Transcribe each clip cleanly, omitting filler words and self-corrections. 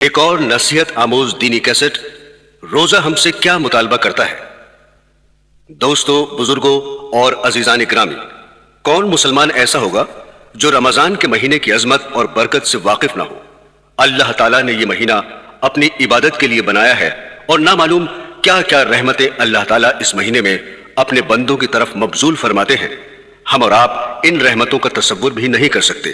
ایک اور نصیحت آموز دینی کیسٹ روزہ ہم سے کیا مطالبہ کرتا ہے۔ دوستو، بزرگوں اور عزیزان اکرامی، کون مسلمان ایسا ہوگا جو رمضان کے مہینے کی عظمت اور برکت سے واقف نہ ہو؟ اللہ تعالیٰ نے یہ مہینہ اپنی عبادت کے لیے بنایا ہے اور نہ معلوم کیا کیا رحمتیں اللہ تعالیٰ اس مہینے میں اپنے بندوں کی طرف مبذول فرماتے ہیں۔ ہم اور آپ ان رحمتوں کا تصور بھی نہیں کر سکتے۔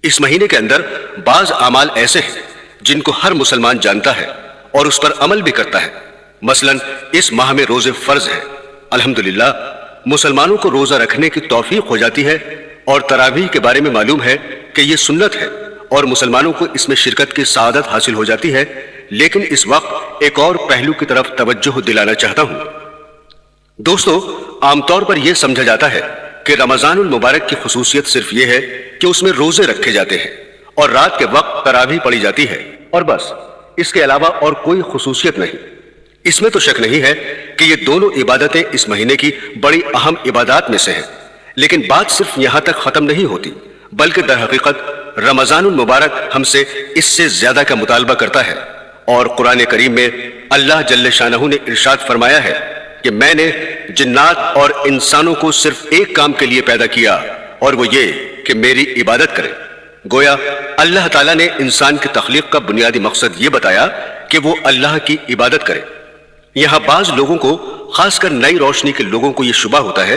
اس مہینے کے اندر بعض اعمال ایسے ہیں جن کو ہر مسلمان جانتا ہے اور اس پر عمل بھی کرتا ہے۔ مثلا اس ماہ میں روزے فرض ہیں۔ الحمدللہ مسلمانوں کو روزہ رکھنے کی توفیق ہو جاتی ہے، اور تراویح کے بارے میں معلوم ہے کہ یہ سنت ہے اور مسلمانوں کو اس میں شرکت کی سعادت حاصل ہو جاتی ہے۔ لیکن اس وقت ایک اور پہلو کی طرف توجہ دلانا چاہتا ہوں۔ دوستو، عام طور پر یہ سمجھا جاتا ہے کہ رمضان المبارک کی خصوصیت صرف یہ ہے کہ اس میں روزے رکھے جاتے ہیں اور رات کے وقت تراویح پڑھی جاتی ہے، اور بس اس کے علاوہ اور کوئی خصوصیت نہیں۔ اس میں تو شک نہیں ہے کہ یہ دونوں عبادتیں اس مہینے کی بڑی اہم عبادات میں سے ہیں، لیکن بات صرف یہاں تک ختم نہیں ہوتی، بلکہ در حقیقت رمضان المبارک ہم سے اس سے زیادہ کا مطالبہ کرتا ہے۔ اور قرآن کریم میں اللہ جل شانہ نے ارشاد فرمایا ہے کہ میں نے جنات اور انسانوں کو صرف ایک کام کے لیے پیدا کیا، اور وہ یہ کہ میری عبادت کریں۔ گویا اللہ تعالیٰ نے انسان کی تخلیق کا بنیادی مقصد یہ بتایا کہ وہ اللہ کی عبادت کرے۔ یہاں بعض لوگوں کو، خاص کر نئی روشنی کے لوگوں کو، یہ شبہ ہوتا ہے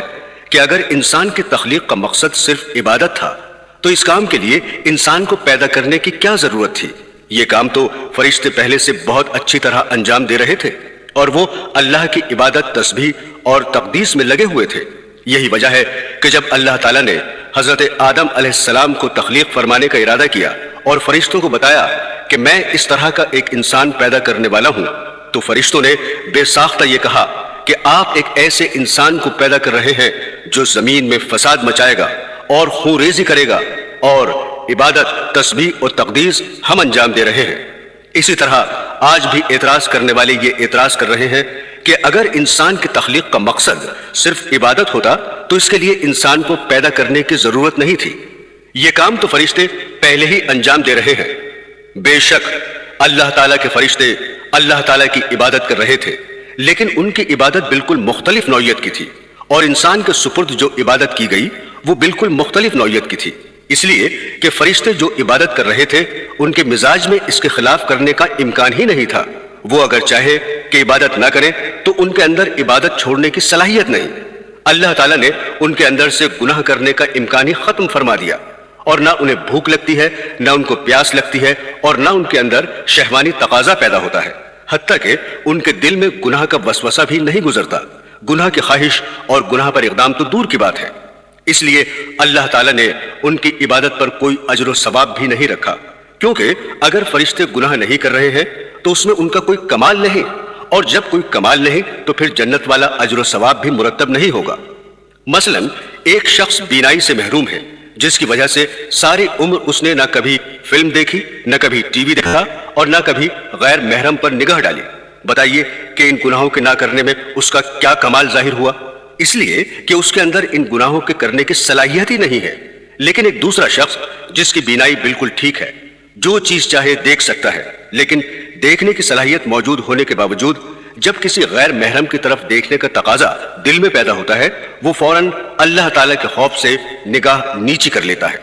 کہ اگر انسان کی تخلیق کا مقصد صرف عبادت تھا تو اس کام کے لیے انسان کو پیدا کرنے کی کیا ضرورت تھی؟ یہ کام تو فرشتے پہلے سے بہت اچھی طرح انجام دے رہے تھے، اور وہ اللہ کی عبادت، تسبیح اور تقدیس میں لگے ہوئے تھے۔ یہی وجہ ہے کہ جب اللہ تعالیٰ نے حضرت آدم علیہ السلام کو تخلیق فرمانے کا ارادہ کیا اور فرشتوں کو بتایا کہ میں اس طرح کا ایک انسان پیدا کرنے والا ہوں، تو فرشتوں نے بے ساختہ یہ کہا کہ آپ ایک ایسے انسان کو پیدا کر رہے ہیں جو زمین میں فساد مچائے گا اور خون ریزی کرے گا، اور عبادت، تسبیح اور تقدیس ہم انجام دے رہے ہیں۔ اسی طرح آج بھی اعتراض کرنے والے یہ اعتراض کر رہے ہیں کہ اگر انسان کی تخلیق کا مقصد صرف عبادت ہوتا تو اس کے لیے انسان کو پیدا کرنے کی ضرورت نہیں تھی، یہ کام تو فرشتے پہلے ہی انجام دے رہے ہیں۔ بے شک اللہ تعالیٰ کے فرشتے اللہ تعالیٰ کی عبادت کر رہے تھے، لیکن ان کی عبادت بالکل مختلف نوعیت کی تھی، اور انسان کے سپرد جو عبادت کی گئی وہ بالکل مختلف نوعیت کی تھی، اس لیے کہ فرشتے جو عبادت کر رہے تھے ان کے مزاج میں اس کے خلاف کرنے کا امکان ہی نہیں تھا۔ وہ اگر چاہے کہ عبادت نہ کریں تو ان کے اندر عبادت چھوڑنے کی صلاحیت نہیں۔ اللہ تعالیٰ نے ان کے اندر سے گناہ کرنے کا امکان ہی ختم فرما دیا، اور نہ انہیں بھوک لگتی ہے، نہ ان کو پیاس لگتی ہے، اور نہ ان کے اندر شہوانی تقاضا پیدا ہوتا ہے، حتیٰ کہ ان کے دل میں گناہ کا وسوسہ بھی نہیں گزرتا۔ گناہ کی خواہش اور گناہ پر اقدام تو دور کی بات ہے۔ اس لیے اللہ تعالیٰ نے ان کی عبادت پر کوئی اجر و ثواب بھی نہیں رکھا، کیونکہ اگر فرشتے گناہ نہیں کر رہے ہیں تو اس میں ان کا کوئی کمال نہیں، اور جب کوئی کمال نہیں تو پھر جنت والا اجر و ثواب بھی مرتب نہیں ہوگا۔ مثلا ایک شخص بینائی سے محروم ہے، جس کی وجہ سے ساری عمر اس نے نہ کبھی فلم دیکھی، نہ کبھی ٹی وی دیکھا، اور نہ کبھی غیر محرم پر نگاہ ڈالی۔ بتائیے کہ ان گناہوں کے نہ کرنے میں اس کا کیا کمال ظاہر ہوا؟ اس لیے کہ اس کے اندر ان گناہوں کے کرنے کی صلاحیت ہی نہیں ہے۔ لیکن ایک دوسرا شخص جس کی بینائی بالکل ٹھیک ہے، جو چیز چاہے دیکھ سکتا ہے، لیکن دیکھنے کی صلاحیت موجود ہونے کے باوجود جب کسی غیر محرم کی طرف دیکھنے کا تقاضا دل میں پیدا ہوتا ہے، وہ فوراً اللہ تعالیٰ کے خوف سے نگاہ نیچی کر لیتا ہے۔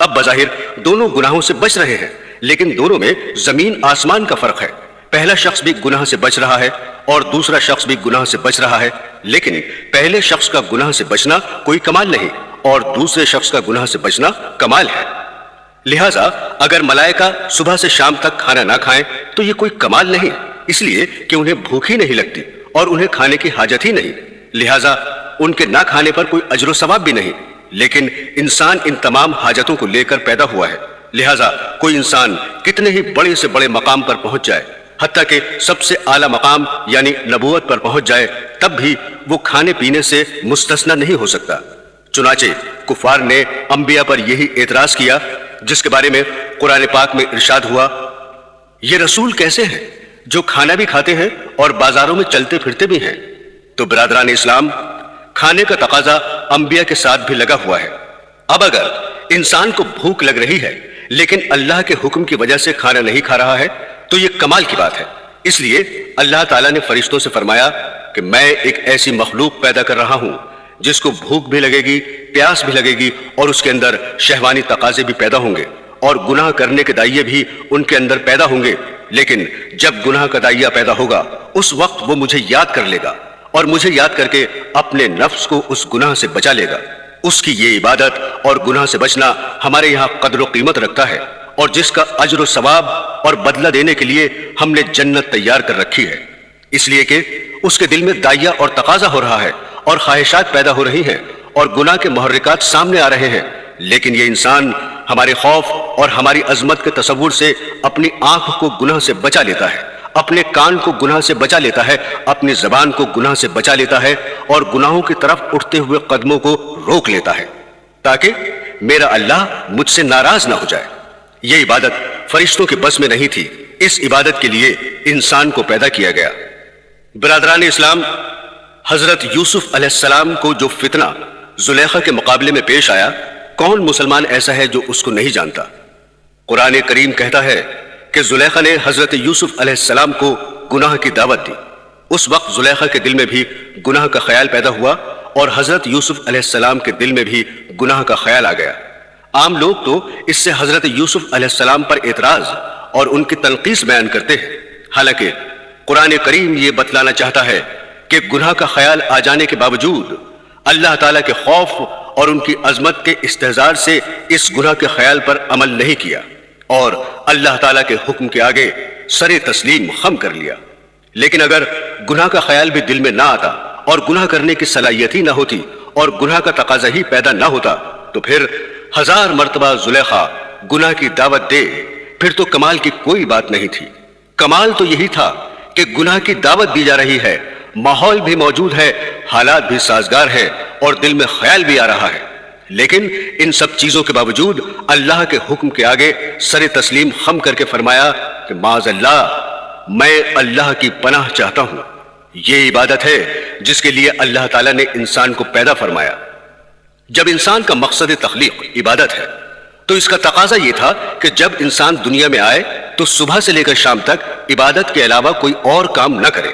اب بظاہر دونوں گناہوں سے بچ رہے ہیں، لیکن دونوں میں زمین آسمان کا فرق ہے۔ پہلا شخص بھی گناہ سے بچ رہا ہے اور دوسرا شخص بھی گناہ سے بچ رہا ہے، لیکن پہلے شخص کا گناہ سے بچنا کوئی کمال نہیں، اور دوسرے شخص کا گناہ سے بچنا کمال ہے۔ لہٰذا اگر ملائکہ صبح سے شام تک کھانا نہ کھائیں تو یہ کوئی کمال نہیں، اس لیے کہ انہیں بھوک ہی نہیں لگتی اور انہیں کھانے کی حاجت ہی نہیں، لہٰذا ان کے نہ کھانے پر کوئی اجر و ثواب بھی نہیں۔ لیکن انسان ان تمام حاجتوں کو لے کر پیدا ہوا ہے، لہٰذا کوئی انسان کتنے ہی بڑے سے بڑے مقام پر پہنچ جائے، حتیٰ کہ سب سے اعلیٰ مقام یعنی نبوت پر پہنچ جائے، تب بھی وہ کھانے پینے سے مستثنی نہیں ہو سکتا۔ چنانچہ کفار نے انبیاء پر یہی اعتراض کیا، جس کے بارے میں قرآن پاک میں ارشاد ہوا، یہ رسول کیسے ہیں جو کھانا بھی کھاتے ہیں اور بازاروں میں چلتے پھرتے بھی ہیں؟ تو برادران اسلام، کھانے کا تقاضا انبیاء کے ساتھ بھی لگا ہوا ہے۔ اب اگر انسان کو بھوک لگ رہی ہے لیکن اللہ کے حکم کی وجہ سے کھانا نہیں کھا رہا ہے تو یہ کمال کی بات ہے۔ اس لیے اللہ تعالیٰ نے فرشتوں سے فرمایا کہ میں ایک ایسی مخلوق پیدا کر رہا ہوں جس کو بھوک بھی لگے گی، پیاس بھی لگے گی، اور اس کے اندر شہوانی تقاضے بھی پیدا ہوں گے، اور گناہ کرنے کے دائیے بھی ان کے اندر پیدا ہوں گے۔ لیکن جب گناہ کا دائیہ پیدا ہوگا اس وقت وہ مجھے یاد کر لے گا، اور مجھے یاد کر کے اپنے نفس کو اس گناہ سے بچا لے گا۔ اس کی یہ عبادت اور گناہ سے بچنا ہمارے یہاں قدر و قیمت رکھتا ہے، اور جس کا اجر و ثواب اور بدلہ دینے کے لیے ہم نے جنت تیار کر رکھی ہے، اس لیے کہ اس کے دل میں دائیہ اور تقاضا ہو رہا ہے، اور خواہشات پیدا ہو رہی ہیں، اور گناہ کے محرکات سامنے آ رہے ہیں، لیکن یہ انسان ہمارے خوف اور ہماری عظمت کے تصور سے اپنی آنکھ کو گناہ سے بچا لیتا ہے، اپنے کان کو گناہ سے بچا لیتا ہے، اپنی زبان کو گناہ سے بچا لیتا ہے، اور گناہوں کی طرف اٹھتے ہوئے قدموں کو روک لیتا ہے تاکہ میرا اللہ مجھ سے ناراض نہ ہو جائے۔ یہ عبادت فرشتوں کے بس میں نہیں تھی، اس عبادت کے لیے انسان کو پیدا کیا گیا۔ برادران اسلام، حضرت یوسف علیہ السلام کو جو فتنہ زلیخا کے مقابلے میں پیش آیا، کون مسلمان ایسا ہے جو اس کو نہیں جانتا؟ قرآن کریم کہتا ہے کہ زلیخا نے حضرت یوسف علیہ السلام کو گناہ کی دعوت دی۔ اس وقت زلیخا کے دل میں بھی گناہ کا خیال پیدا ہوا، اور حضرت یوسف علیہ السلام کے دل میں بھی گناہ کا خیال آ گیا۔ عام لوگ تو اس سے حضرت یوسف علیہ السلام پر اعتراض اور ان کی تنقیص بیان کرتے ہیں، حالانکہ قرآن کریم یہ بتلانا چاہتا ہے کہ گناہ کا خیال آ جانے کے باوجود اللہ تعالیٰ کے خوف اور ان کی عظمت کے استحضار سے اس گناہ کے خیال پر عمل نہیں کیا، اور اللہ تعالیٰ کے حکم کے آگے سر تسلیم خم کر لیا۔ لیکن اگر گناہ کا خیال بھی دل میں نہ آتا اور گناہ کرنے کی صلاحیت ہی نہ ہوتی اور گناہ کا تقاضا ہی پیدا نہ ہوتا تو پھر 1000 مرتبہ زلیخا گناہ کی دعوت دے، پھر تو کمال کی کوئی بات نہیں تھی۔ کمال تو یہی تھا کہ گناہ کی دعوت دی جا رہی ہے، ماحول بھی موجود ہے، حالات بھی سازگار ہے، اور دل میں خیال بھی آ رہا ہے، لیکن ان سب چیزوں کے باوجود اللہ کے حکم کے آگے سر تسلیم خم کر کے فرمایا کہ معاذ اللہ، میں اللہ کی پناہ چاہتا ہوں۔ یہ عبادت ہے جس کے لیے اللہ تعالیٰ نے انسان کو پیدا فرمایا۔ جب انسان کا مقصد تخلیق عبادت ہے تو اس کا تقاضا یہ تھا کہ جب انسان دنیا میں آئے تو صبح سے لے کر شام تک عبادت کے علاوہ کوئی اور کام نہ کرے۔